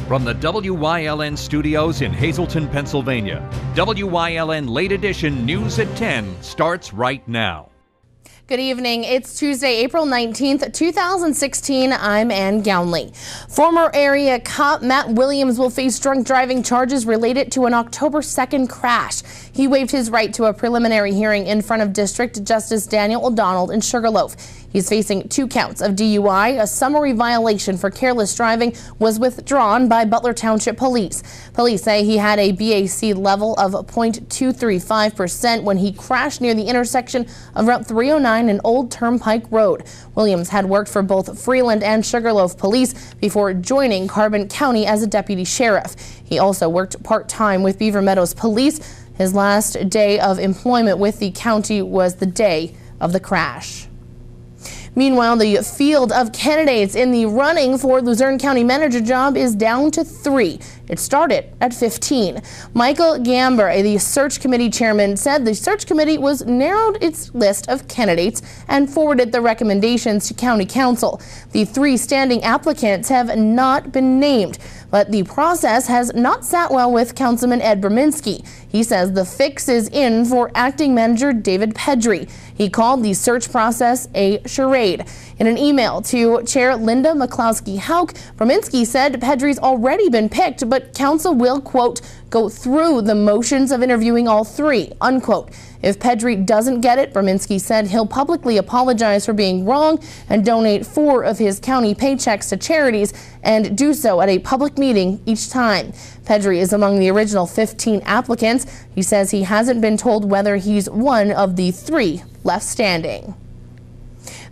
From the WYLN studios in Hazleton, Pennsylvania, WYLN Late Edition News at 10 starts right now. Good evening. It's Tuesday, April 19th, 2016. I'm Ann Gownley. Former area cop Matt Williams will face drunk driving charges related to an October 2nd crash. He waived his right to a preliminary hearing in front of District Justice Daniel O'Donnell in Sugarloaf. He's facing 2 counts of DUI. A summary violation for careless driving was withdrawn by Butler Township Police. Police say he had a BAC level of 0.235% when he crashed near the intersection of Route 309 and Old Turnpike Road. Williams had worked for both Freeland and Sugarloaf Police before joining Carbon County as a deputy sheriff. He also worked part-time with Beaver Meadows Police. His last day of employment with the county was the day of the crash. Meanwhile, the field of candidates in the running for Luzerne County manager job is down to 3. It started at 15. Michael Gamber, the search committee chairman, said the search committee was narrowed its list of candidates and forwarded the recommendations to county council. The 3 standing applicants have not been named, but the process has not sat well with Councilman Ed Berminski. He says the fix is in for acting manager David Pedri. He called the search process a charade. In an email to Chair Linda McCloskey-Hauk, Berminski said Pedri's already been picked, but council will, quote, go through the motions of interviewing all 3, unquote. If Pedri doesn't get it, Berminski said he'll publicly apologize for being wrong and donate 4 of his county paychecks to charities and do so at a public meeting each time. Pedri is among the original 15 applicants. He says he hasn't been told whether he's one of the 3 left standing.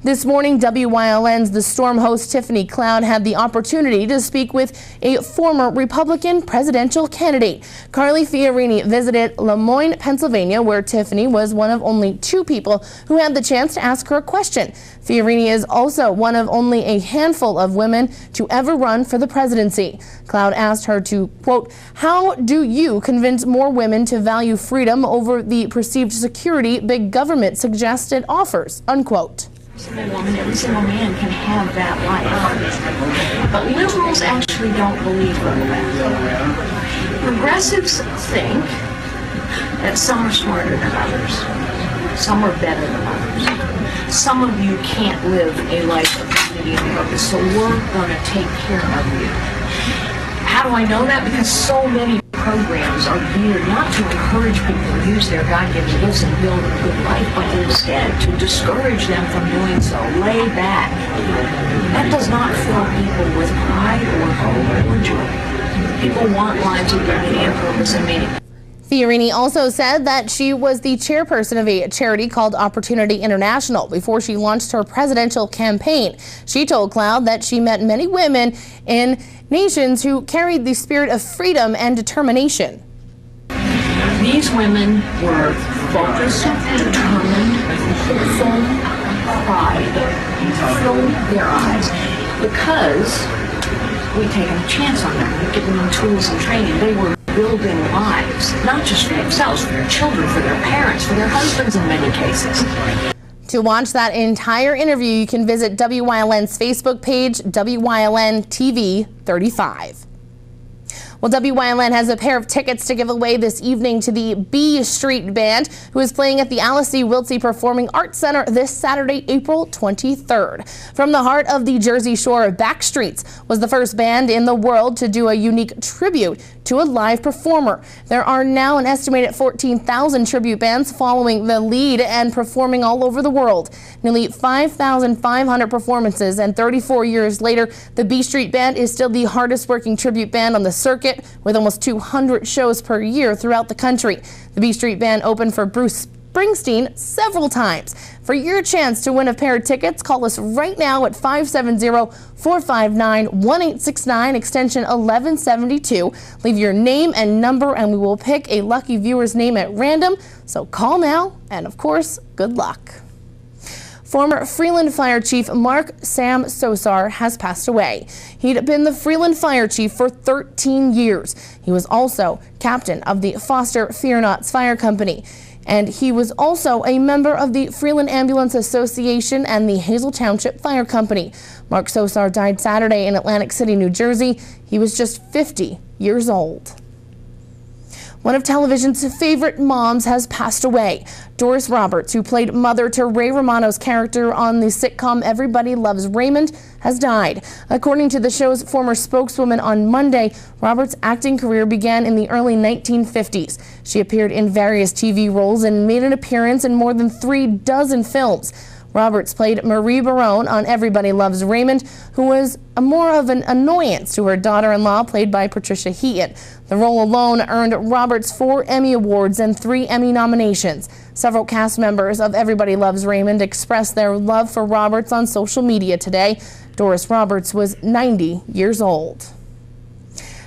This morning, WYLN's The Storm host Tiffany Cloud had the opportunity to speak with a former Republican presidential candidate. Carly Fiorini visited Lemoyne, Pennsylvania, where Tiffany was one of only 2 people who had the chance to ask her a question. Fiorini is also one of only a handful of women to ever run for the presidency. Cloud asked her to, quote, how do you convince more women to value freedom over the perceived security big government suggests it offers, unquote. Every single woman, every single man can have that life. But liberals actually don't believe that. Progressives think that some are smarter than others. Some are better than others. Some of you can't live a life of dignity and purpose, so we're going to take care of you. How do I know that? Because so many programs are geared not to encourage people to use their God-given gifts and build a good life, but instead to discourage them from doing so. Lay back. That does not fill people with pride or hope or joy. People want lives of dignity and purpose and meaning. Fiorini also said that she was the chairperson of a charity called Opportunity International before she launched her presidential campaign. She told Cloud that she met many women in nations who carried the spirit of freedom and determination. These women were focused, determined, hopeful, pride filled their eyes because we'd taken a chance on them. We'd given them tools and training. They were building lives, not just for themselves, for their children, for their parents, for their husbands in many cases. To watch that entire interview, you can visit WYLN's Facebook page, WYLN TV 35. Well, WYLN has a pair of tickets to give away this evening to the B Street Band, who is playing at the Alice C. Wiltsey Performing Arts Center this Saturday, April 23rd. From the heart of the Jersey Shore, Backstreets was the first band in the world to do a unique tribute to a live performer. There are now an estimated 14,000 tribute bands following the lead and performing all over the world. Nearly 5,500 performances, and 34 years later, the B Street Band is still the hardest working tribute band on the circuit, with almost 200 shows per year throughout the country. The B Street Band opened for Bruce Springsteen several times. For your chance to win a pair of tickets, call us right now at 570-459-1869, extension 1172. Leave your name and number and we will pick a lucky viewer's name at random. So call now, and of course, good luck. Former Freeland Fire Chief Mark Sam Sosar has passed away. He'd been the Freeland Fire Chief for 13 years. He was also captain of the Foster Fear Nots Fire Company. And he was also a member of the Freeland Ambulance Association and the Hazel Township Fire Company. Mark Sosar died Saturday in Atlantic City, New Jersey. He was just 50 years old. One of television's favorite moms has passed away. Doris Roberts, who played mother to Ray Romano's character on the sitcom Everybody Loves Raymond, has died. According to the show's former spokeswoman on Monday, Roberts' acting career began in the early 1950s. She appeared in various TV roles and made an appearance in more than 36 films. Roberts played Marie Barone on Everybody Loves Raymond, who was more of an annoyance to her daughter-in-law, played by Patricia Heaton. The role alone earned Roberts 4 Emmy Awards and 3 Emmy nominations. Several cast members of Everybody Loves Raymond expressed their love for Roberts on social media today. Doris Roberts was 90 years old.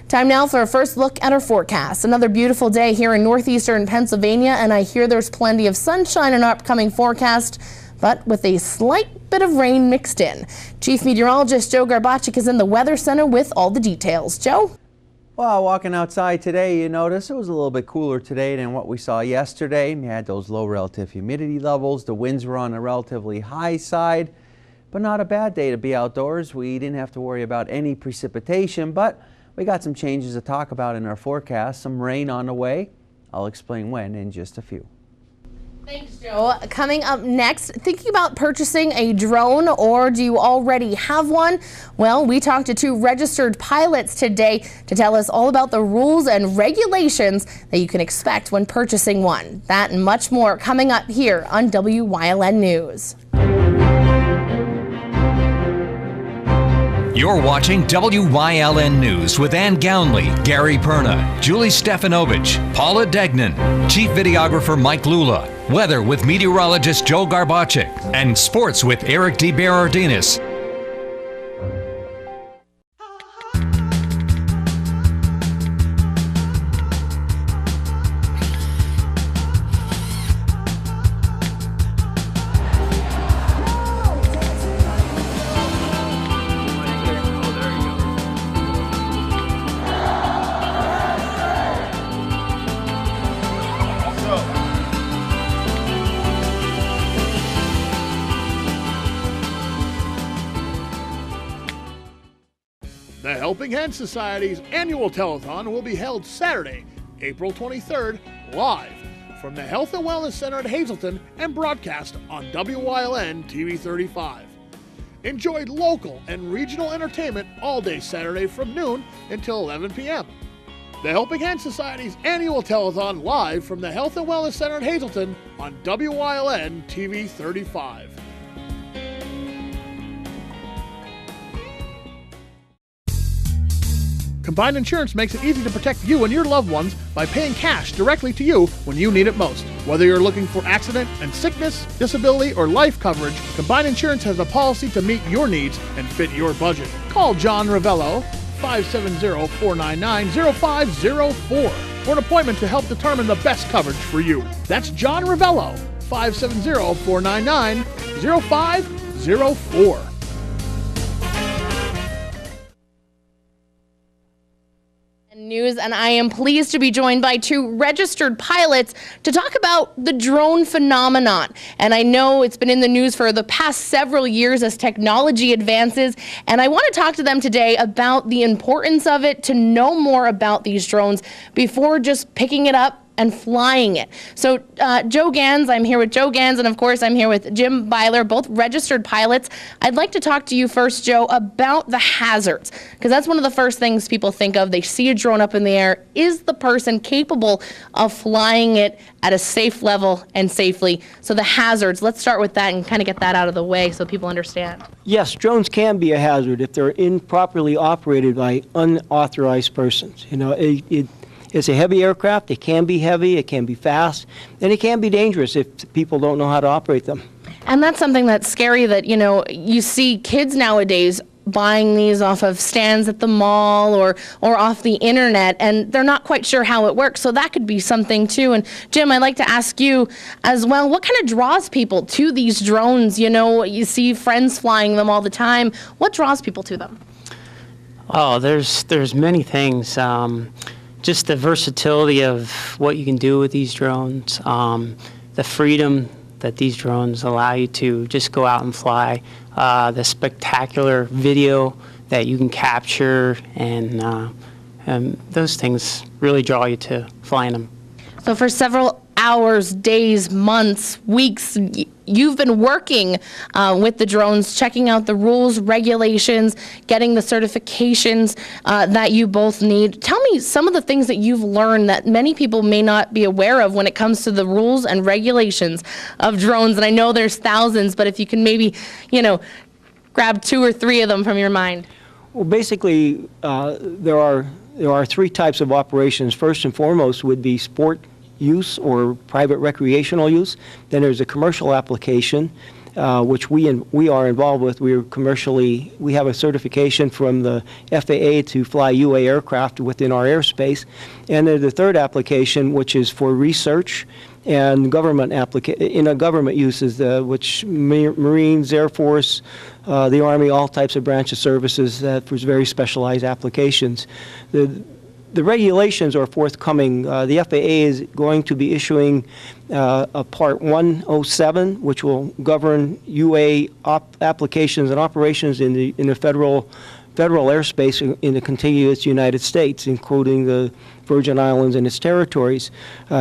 Time now for a first look at our forecast. Another beautiful day here in northeastern Pennsylvania, and I hear there's plenty of sunshine in our upcoming forecast, but with a slight bit of rain mixed in. Chief Meteorologist Joe Garbacik is in the Weather Center with all the details. Joe? Well, walking outside today, you notice it was a little bit cooler today than what we saw yesterday. We had those low relative humidity levels. The winds were on the relatively high side, but not a bad day to be outdoors. We didn't have to worry about any precipitation, but we got some changes to talk about in our forecast. Some rain on the way. I'll explain when in just a few. Thanks, Joe. Coming up next, thinking about purchasing a drone, or do you already have one? Well, we talked to 2 registered pilots today to tell us all about the rules and regulations that you can expect when purchasing one. That and much more coming up here on WYLN News. You're watching WYLN News with Ann Gownley, Gary Perna, Julie Stefanovich, Paula Degnan, Chief Videographer Mike Lula, Weather with Meteorologist Joe Garbacik, and Sports with Eric DeBerardinis. The Helping Hand Society's annual telethon will be held Saturday, April 23rd, live from the Health and Wellness Center at Hazleton and broadcast on WYLN TV 35. Enjoy local and regional entertainment all day Saturday from noon until 11 p.m. The Helping Hand Society's annual telethon live from the Health and Wellness Center at Hazleton on WYLN TV 35. Combined Insurance makes it easy to protect you and your loved ones by paying cash directly to you when you need it most. Whether you're looking for accident and sickness, disability, or life coverage, Combined Insurance has a policy to meet your needs and fit your budget. Call John Ravello, 570-499-0504 for an appointment to help determine the best coverage for you. That's John Ravello, 570-499-0504. News, and I am pleased to be joined by 2 registered pilots to talk about the drone phenomenon. And I know it's been in the news for the past several years as technology advances, and I want to talk to them today about the importance of it, to know more about these drones before just picking it up and flying it. So Joe Gans, I'm here with Joe Gans, and of course I'm here with Jim Byler, both registered pilots. I'd like to talk to you first, Joe, about the hazards, because that's one of the first things people think of. They see a drone up in the air. Is the person capable of flying it at a safe level and safely? So the hazards, let's start with that and kind of get that out of the way so people understand. Yes, drones can be a hazard if they're improperly operated by unauthorized persons. You know, it's a heavy aircraft. It can be heavy, it can be fast, and it can be dangerous if people don't know how to operate them. And that's something that's scary, that, you know, you see kids nowadays buying these off of stands at the mall or off the internet, and they're not quite sure how it works. So that could be something too. And Jim, I'd like to ask you as well, what kind of draws people to these drones? You know, you see friends flying them all the time. What draws people to them? Oh, there's many things. Just the versatility of what you can do with these drones. the freedom that these drones allow you to just go out and fly, the spectacular video that you can capture, and those things really draw you to flying them. So for several hours, days, months, weeks, you've been working with the drones, checking out the rules, regulations, getting the certifications that you both need. Tell me some of the things that you've learned that many people may not be aware of when it comes to the rules and regulations of drones. And I know there's thousands, but if you can maybe, grab 2 or 3 of them from your mind. Well, basically, there are 3 types of operations. First and foremost would be sport use or private recreational use. Then there's a commercial application, which we are involved with. We have a certification from the FAA to fly UA aircraft within our airspace. And then the third application, which is for research and government uses, which Marines, Air Force, the Army, all types of branch of services for very specialized applications. The regulations are forthcoming. The FAA is going to be issuing a Part 107, which will govern UA applications and operations in the federal airspace in the contiguous United States, including the Virgin Islands and its territories.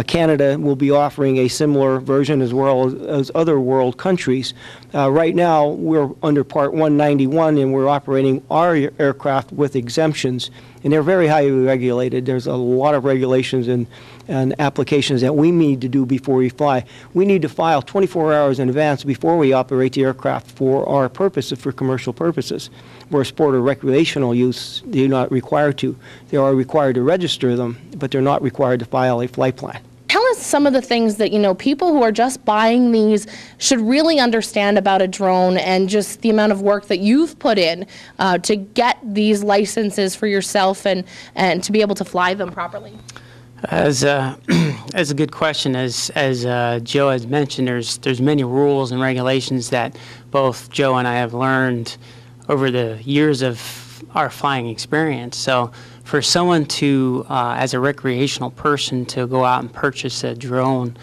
Canada will be offering a similar version as well as other world countries. Right now, we're under Part 191, and we're operating our aircraft with exemptions, and they're very highly regulated. There's a lot of regulations and applications that we need to do before we fly. We need to file 24 hours in advance before we operate the aircraft for our purposes, for commercial purposes. Where sport or recreational use, they're not required to. They are required to register them, but they're not required to file a flight plan. Tell us some of the things that, people who are just buying these should really understand about a drone and just the amount of work that you've put in to get these licenses for yourself and to be able to fly them properly. As a good question, as Joe has mentioned, there's many rules and regulations that both Joe and I have learned over the years of our flying experience. So for someone to, as a recreational person, to go out and purchase a drone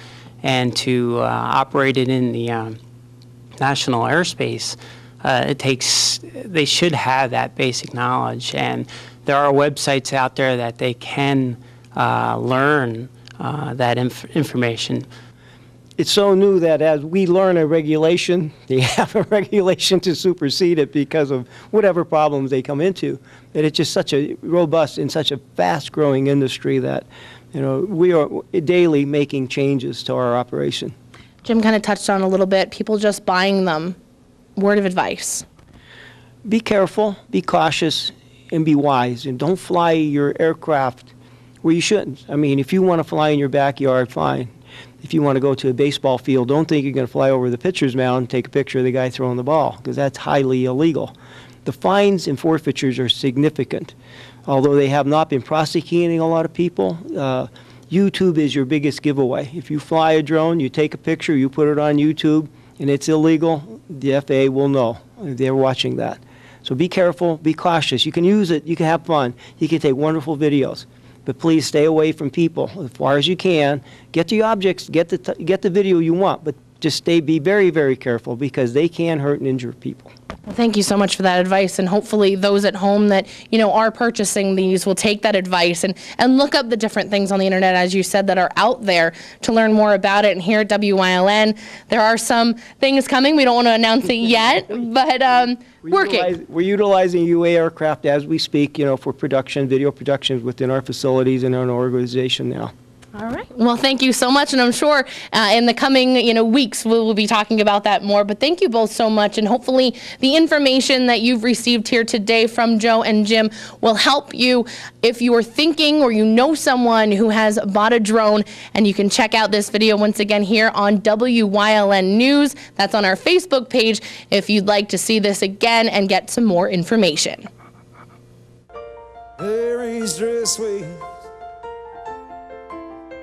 and to operate it in the national airspace, they should have that basic knowledge. And there are websites out there that they can learn that information. It's so new that as we learn a regulation, they have a regulation to supersede it because of whatever problems they come into. That it's just such a robust and such a fast-growing industry that, we are daily making changes to our operation. Jim kind of touched on a little bit, people just buying them. Word of advice. Be careful, be cautious, and be wise. And don't fly your aircraft where you shouldn't. I mean, if you want to fly in your backyard, fine. If you want to go to a baseball field, don't think you're going to fly over the pitcher's mound and take a picture of the guy throwing the ball, because that's highly illegal. The fines and forfeitures are significant. Although they have not been prosecuting a lot of people, YouTube is your biggest giveaway. If you fly a drone, you take a picture, you put it on YouTube, and it's illegal, the FAA will know. They're watching that. So be careful, be cautious. You can use it, you can have fun, you can take wonderful videos. But please stay away from people as far as you can. Get the objects, get the video you want, but just be very, very careful, because they can hurt and injure people. Well, thank you so much for that advice, and hopefully those at home that are purchasing these will take that advice and look up the different things on the internet, as you said, that are out there to learn more about it. And here at WYLN, there are some things coming. We don't want to announce it yet, but we're utilizing UA aircraft as we speak, for production, video productions within our facilities and our organization now. All right. Well, thank you so much, and I'm sure in the coming weeks we'll be talking about that more. But thank you both so much, and hopefully the information that you've received here today from Joe and Jim will help you if you are thinking or you know someone who has bought a drone. And you can check out this video once again here on WYLN News. That's on our Facebook page if you'd like to see this again and get some more information.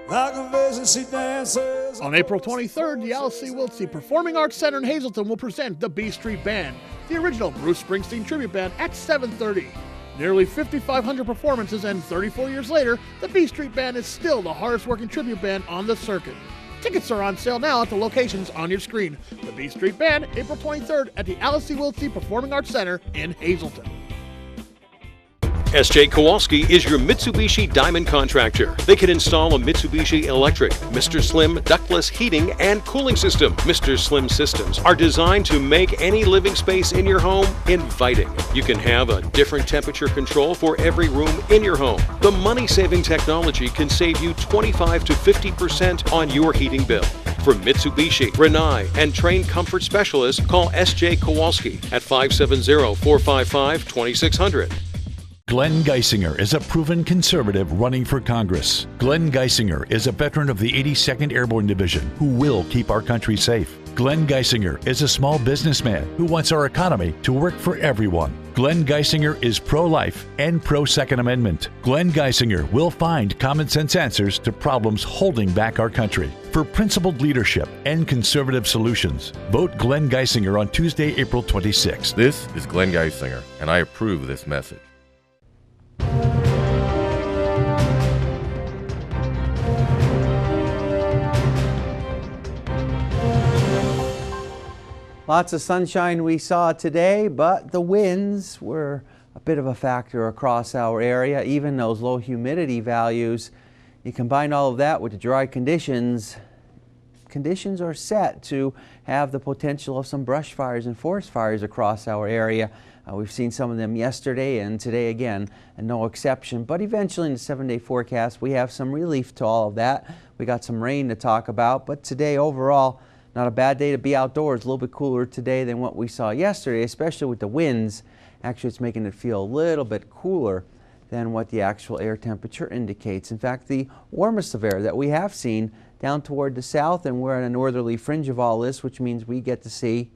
On April 23rd, the L.C. Wiltse Performing Arts Center in Hazleton will present the B Street Band, the original Bruce Springsteen tribute band, at 7:30. Nearly 5,500 performances and 34 years later, the B Street Band is still the hardest working tribute band on the circuit. Tickets are on sale now at the locations on your screen. The B Street Band, April 23rd at the Alice C. Wiltsey Performing Arts Center in Hazleton. S.J. Kowalski is your Mitsubishi Diamond contractor. They can install a Mitsubishi electric, Mr. Slim ductless heating and cooling system. Mr. Slim systems are designed to make any living space in your home inviting. You can have a different temperature control for every room in your home. The money-saving technology can save you 25 to 50% on your heating bill. For Mitsubishi, Rinnai, and trained comfort specialists, call S.J. Kowalski at 570-455-2600. Glenn Geisinger is a proven conservative running for Congress. Glenn Geisinger is a veteran of the 82nd Airborne Division who will keep our country safe. Glenn Geisinger is a small businessman who wants our economy to work for everyone. Glenn Geisinger is pro-life and pro-Second Amendment. Glenn Geisinger will find common sense answers to problems holding back our country. For principled leadership and conservative solutions, vote Glenn Geisinger on Tuesday, April 26th. This is Glenn Geisinger, and I approve this message. Lots of sunshine we saw today, but the winds were a bit of a factor across our area, even those low humidity values. You combine all of that with the dry conditions. Conditions are set to have the potential of some brush fires and forest fires across our area. We've seen some of them yesterday and today again, and no exception. But eventually in the 7-day forecast, we have some relief to all of that. We got some rain to talk about, but today overall, not a bad day to be outdoors. A little bit cooler today than what we saw yesterday, especially with the winds. Actually, it's making it feel a little bit cooler than what the actual air temperature indicates. In fact, the warmest of air that we have seen down toward the south, and we're on a northerly fringe of all this, which means we get to see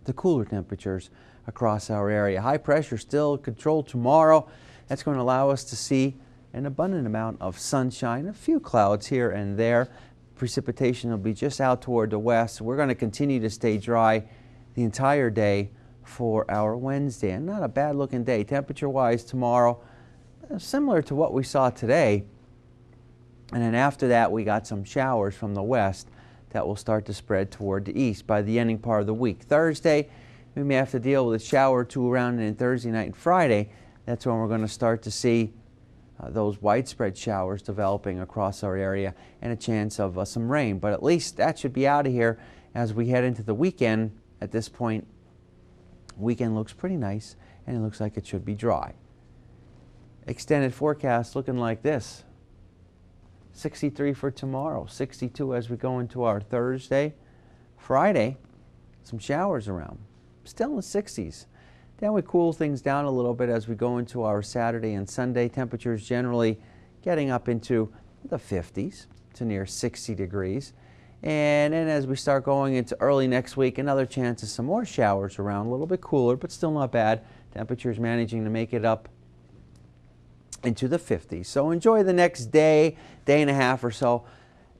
the cooler temperatures across our area. High pressure still controlled tomorrow. That's going to allow us to see an abundant amount of sunshine, a few clouds here and there. Precipitation will be just out toward the west. We're going to continue to stay dry the entire day for our Wednesday. And not a bad looking day. Temperature wise tomorrow, similar to what we saw today. And then after that, we got some showers from the west that will start to spread toward the east by the ending part of the week. Thursday, we may have to deal with a shower or two around, and then Thursday night and Friday, that's when we're going to start to see those widespread showers developing across our area and a chance of some rain. But at least that should be out of here as we head into the weekend. At this point, weekend looks pretty nice, and it looks like it should be dry. Extended forecast looking like this. 63 for tomorrow, 62 as we go into our Thursday. Friday, some showers around, still in the 60s. Then we cool things down a little bit as we go into our Saturday and Sunday. Temperatures generally getting up into the 50s to near 60 degrees. And then as we start going into early next week, another chance of some more showers around, a little bit cooler, but still not bad. Temperatures managing to make it up into the 50s. So enjoy the next day, day and a half or so.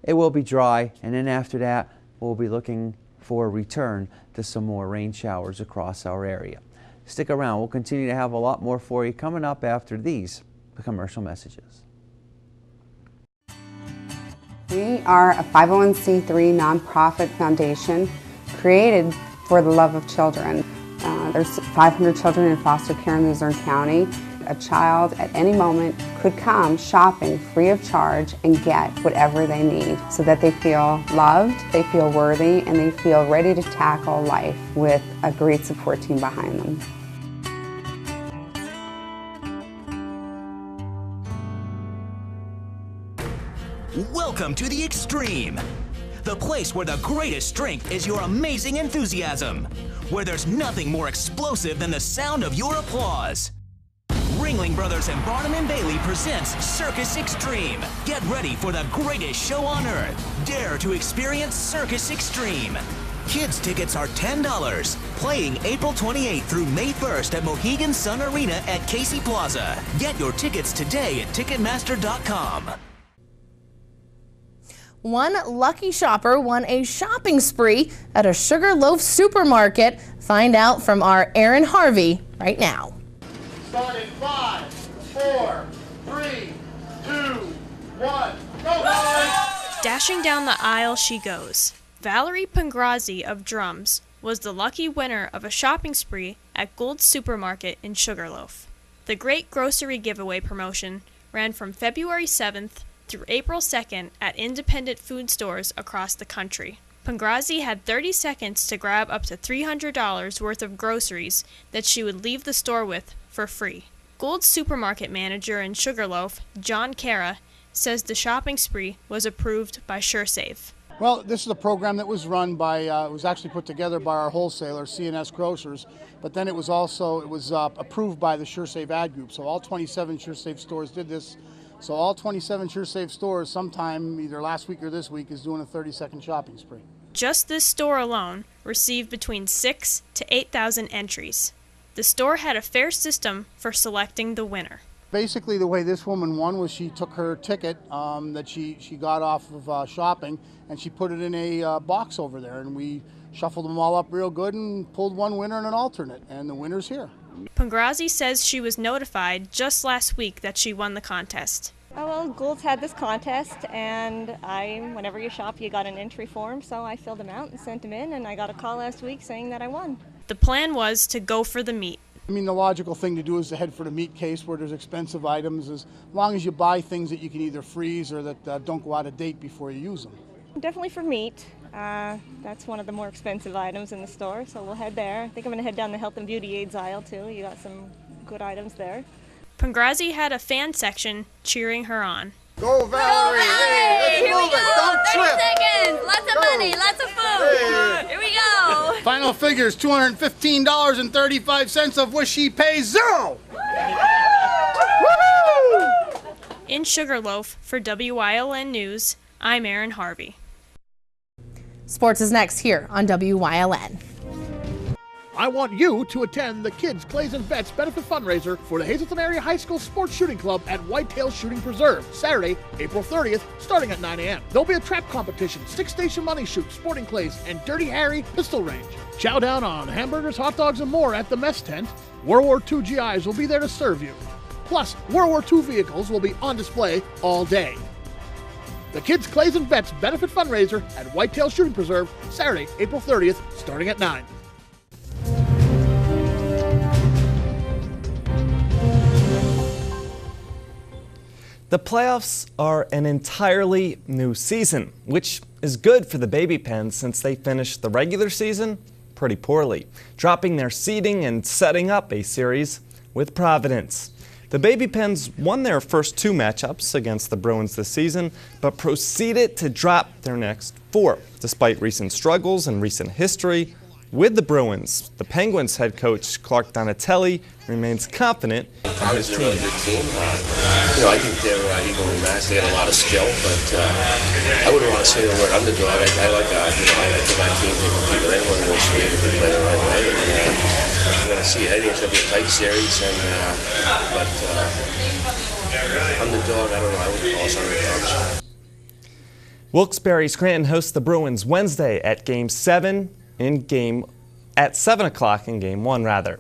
It will be dry, and then after that, we'll be looking for a return to some more rain showers across our area. Stick around. We'll continue to have a lot more for you coming up after these commercial messages. We are a 501c3 nonprofit foundation created for the love of children. There's 500 children in foster care in Luzerne County. A child at any moment could come shopping free of charge and get whatever they need so that they feel loved, they feel worthy, and they feel ready to tackle life with a great support team behind them. Welcome to the Extreme, the place where the greatest strength is your amazing enthusiasm, where there's nothing more explosive than the sound of your applause. Ringling Brothers and Barnum & Bailey presents Circus Extreme. Get ready for the greatest show on earth. Dare to experience Circus Extreme. Kids tickets are $10, playing April 28th through May 1st at Mohegan Sun Arena at Casey Plaza. Get your tickets today at Ticketmaster.com. One lucky shopper won a shopping spree at a Sugarloaf supermarket. Find out from our Aaron Harvey right now. Start in 5, 4, 3, 2, 1, go guys! Dashing down the aisle she goes. Valerie Pangrazzi of Drums was the lucky winner of a shopping spree at Gould's Supermarket in Sugarloaf. The Great Grocery Giveaway promotion ran from February 7th through April 2nd at independent food stores across the country. Pangrazzi had 30 seconds to grab up to $300 worth of groceries that she would leave the store with for free. Gould's Supermarket manager in Sugarloaf, John Cara, says the shopping spree was approved by SureSave. Well, this is a program that was run by, it was actually put together by our wholesaler, C&S Grocers, but then it was approved by the SureSave ad group. So all 27 SureSave stores did this. So all 27 SureSave stores sometime either last week or this week is doing a 30-second shopping spree. Just this store alone received between 6,000 to 8,000 entries. The store had a fair system for selecting the winner. Basically, the way this woman won was she took her ticket that she got off of shopping, and she put it in a box over there, and we shuffled them all up real good and pulled one winner and an alternate, and the winner's here. Pangrazzi says she was notified just last week that she won the contest. Oh, well, Gould's had this contest, and whenever you shop, you got an entry form, so I filled them out and sent them in, and I got a call last week saying that I won. The plan was to go for the meat. I mean, the logical thing to do is to head for the meat case where there's expensive items, as long as you buy things that you can either freeze or that don't go out of date before you use them. Definitely for meat. That's one of the more expensive items in the store, so we'll head there. I think I'm going to head down the health and beauty aids aisle, too. You got some good items there. Pangrazzi had a fan section cheering her on. Go, Valerie! Hey, Here we go! Don't 30 trip. seconds! Lots of money, lots of food! Here we go! Final figures, $215.35, of which she pays zero! In Sugarloaf, for WYLN News, I'm Erin Harvey. Sports is next here on WYLN. I want you to attend the Kids, Clays, and Vets benefit fundraiser for the Hazleton Area High School Sports Shooting Club at Whitetail Shooting Preserve, Saturday, April 30th, starting at 9 a.m. There'll be a trap competition, stick-station money shoot, sporting clays, and Dirty Harry pistol range. Chow down on hamburgers, hot dogs, and more at the mess tent. World War II GIs will be there to serve you. Plus, World War II vehicles will be on display all day. The Kids, Clays, and Vets benefit fundraiser at Whitetail Shooting Preserve, Saturday, April 30th, starting at 9. The playoffs are an entirely new season, which is good for the Baby Pens since they finished the regular season pretty poorly, dropping their seeding and setting up a series with Providence. The Baby Pens won their first 2 matchups against the Bruins this season, but proceeded to drop their next 4, despite recent struggles and recent history with the Bruins. The Penguins head coach Clark Donatelli remains confident in his team. A really good team. I think they're equally matched. They had a lot of skill, but I wouldn't want to say the word underdog. I think our team can compete with anyone in this league if they play the right way. We're going to see. I think it's going to be a tight series, but underdog, I don't know. I wouldn't call us underdogs. Wilkes-Barre Scranton hosts the Bruins Wednesday at Game 7 at 7 o'clock in Game 1, rather.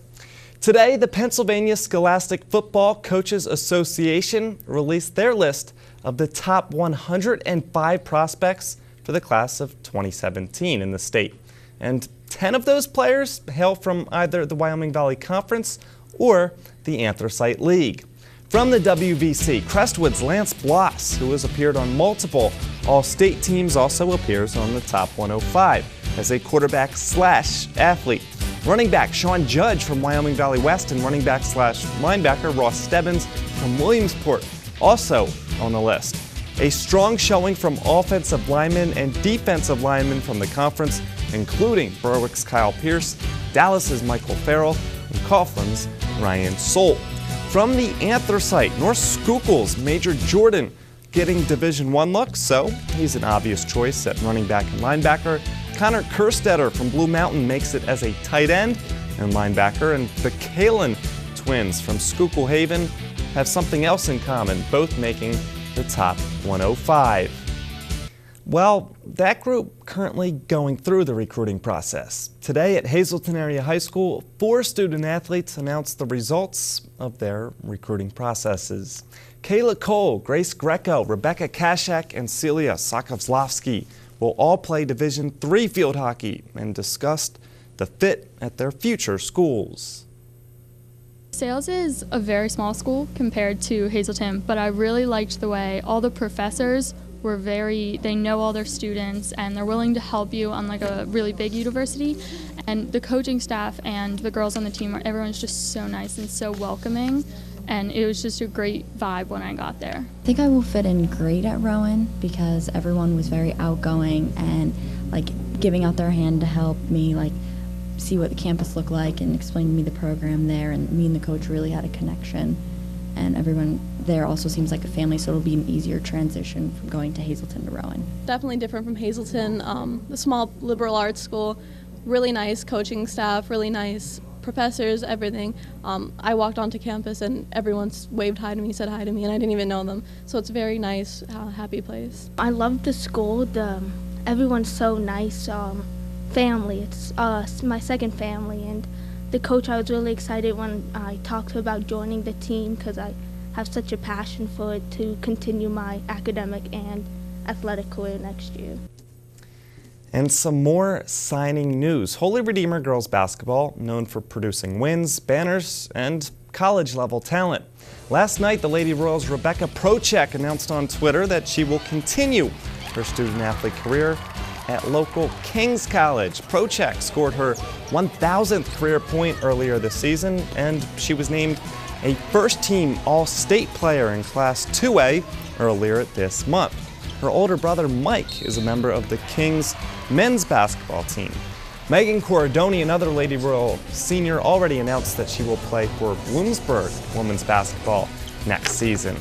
Today, the Pennsylvania Scholastic Football Coaches Association released their list of the top 105 prospects for the class of 2017 in the state. And 10 of those players hail from either the Wyoming Valley Conference or the Anthracite League. From the WVC, Crestwood's Lance Bloss, who has appeared on multiple All-State teams, also appears on the top 105 as a quarterback/athlete. Running back Sean Judge from Wyoming Valley West and running back/linebacker Ross Stebbins from Williamsport also on the list. A strong showing from offensive linemen and defensive linemen from the conference, including Berwick's Kyle Pierce, Dallas's Michael Farrell, and Coughlin's Ryan Soule. From the Anthracite, North Schuylkill's Major Jordan getting Division I looks, so he's an obvious choice at running back and linebacker. Connor Kerstetter from Blue Mountain makes it as a tight end and linebacker, and the Kalin twins from Schuylkill Haven have something else in common, both making the top 105. Well, that group currently going through the recruiting process. Today at Hazleton Area High School, 4 student athletes announced the results of their recruiting processes. Kayla Cole, Grace Greco, Rebecca Kashak, and Celia Sokovslavsky will all play Division III field hockey and discussed the fit at their future schools. Sales is a very small school compared to Hazleton, but I really liked the way all the professors were they know all their students and they're willing to help you unlike a really big university. And the coaching staff and the girls on the team, everyone's just so nice and so welcoming. And it was just a great vibe when I got there. I think I will fit in great at Rowan because everyone was very outgoing and giving out their hand to help me see what the campus looked like and explain to me the program there, and me and the coach really had a connection. And everyone there also seems like a family, so it'll be an easier transition from going to Hazleton to Rowan. Definitely different from Hazleton, the small liberal arts school, really nice coaching staff, really nice professors, everything. I walked onto campus and everyone waved hi to me, said hi to me, and I didn't even know them. So it's a very nice, happy place. I love the school. Everyone's so nice. Family. It's my second family, and the coach, I was really excited when I talked to him about joining the team because I have such a passion for it to continue my academic and athletic career next year. And some more signing news. Holy Redeemer girls basketball, known for producing wins, banners, and college-level talent. Last night, the Lady Royals' Rebecca Prochek announced on Twitter that she will continue her student-athlete career at local King's College. Prochek scored her 1,000th career point earlier this season, and she was named a first-team All-State player in Class 2A earlier this month. Her older brother Mike is a member of the King's men's basketball team. Megan Corridoni, another Lady Royal senior, already announced that she will play for Bloomsburg women's basketball next season.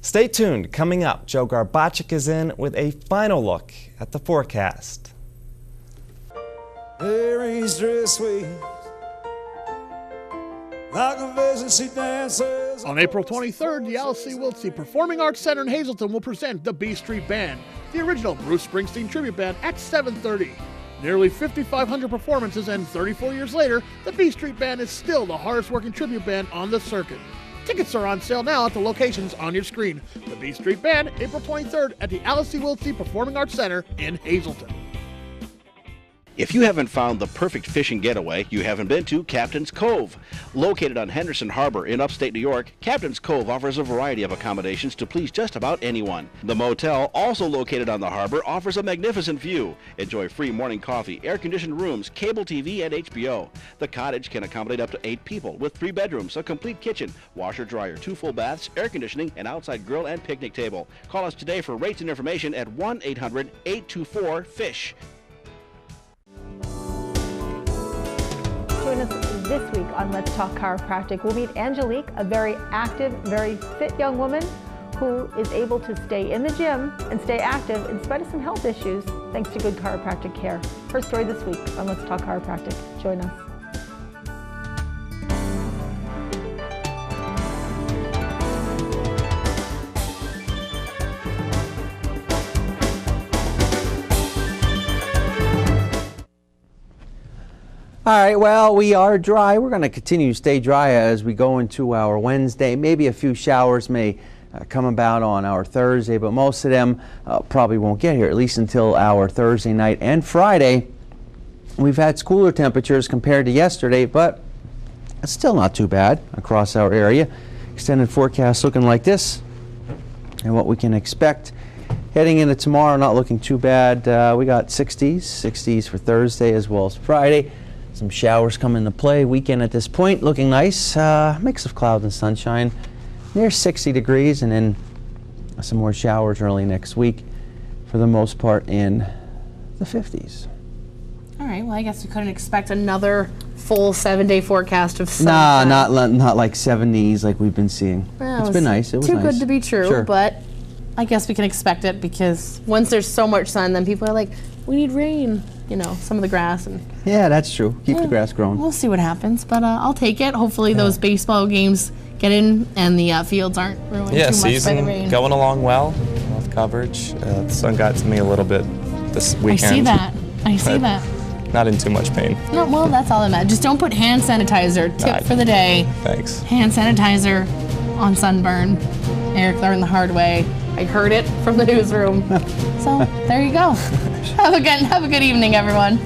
Stay tuned. Coming up, Joe Garbacik is in with a final look at the forecast. Mary's dress waves like a vision she dances. On April 23rd, the Alice Wiltsey Performing Arts Center in Hazleton will present the B Street Band, the original Bruce Springsteen tribute band, at 7:30. Nearly 5,500 performances, and 34 years later, the B Street Band is still the hardest working tribute band on the circuit. Tickets are on sale now at the locations on your screen. The B Street Band, April 23rd at the Alice Wiltsey Performing Arts Center in Hazleton. If you haven't found the perfect fishing getaway, you haven't been to Captain's Cove. Located on Henderson Harbor in upstate New York, Captain's Cove offers a variety of accommodations to please just about anyone. The motel, also located on the harbor, offers a magnificent view. Enjoy free morning coffee, air-conditioned rooms, cable TV, and HBO. The cottage can accommodate up to 8 people with 3 bedrooms, a complete kitchen, washer, dryer, 2 full baths, air conditioning, an outside grill, and picnic table. Call us today for rates and information at 1-800-824-FISH. Join us this week on Let's Talk Chiropractic. We'll meet Angelique, a very active, very fit young woman who is able to stay in the gym and stay active in spite of some health issues thanks to good chiropractic care. Her story this week on Let's Talk Chiropractic. Join us. All right, well, we are dry. We're going to continue to stay dry as we go into our Wednesday. Maybe a few showers may come about on our Thursday, but most of them probably won't get here, at least until our Thursday night and Friday. We've had cooler temperatures compared to yesterday, but it's still not too bad across our area. Extended forecast looking like this, and what we can expect heading into tomorrow, not looking too bad. We got 60s for Thursday as well as Friday. Some showers come into play. Weekend at this point looking nice. Mix of clouds and sunshine. Near 60 degrees, and then some more showers early next week. For the most part in the 50s. All right, well, I guess we couldn't expect another full 7-day forecast of Nah, sunshine. not like 70s like we've been seeing. Well, It's been nice. It was too nice. good to be true, Sure. but I guess we can expect it because once there's so much sun, then people are like, we need rain. You know, some of the grass and. Yeah, that's true. Keep the grass growing. We'll see what happens, but I'll take it. Hopefully, those baseball games get in and the fields aren't ruined too much by the rain. Going along well. We'll have with coverage. The sun got to me a little bit this weekend. I see that. I see that. Not in too much pain. No, well, that's all that matters. Just don't put hand sanitizer. Tip for the day. Thanks. Hand sanitizer on sunburn. Eric learned the hard way. I heard it from the newsroom. So there you go. Have a good evening, everyone.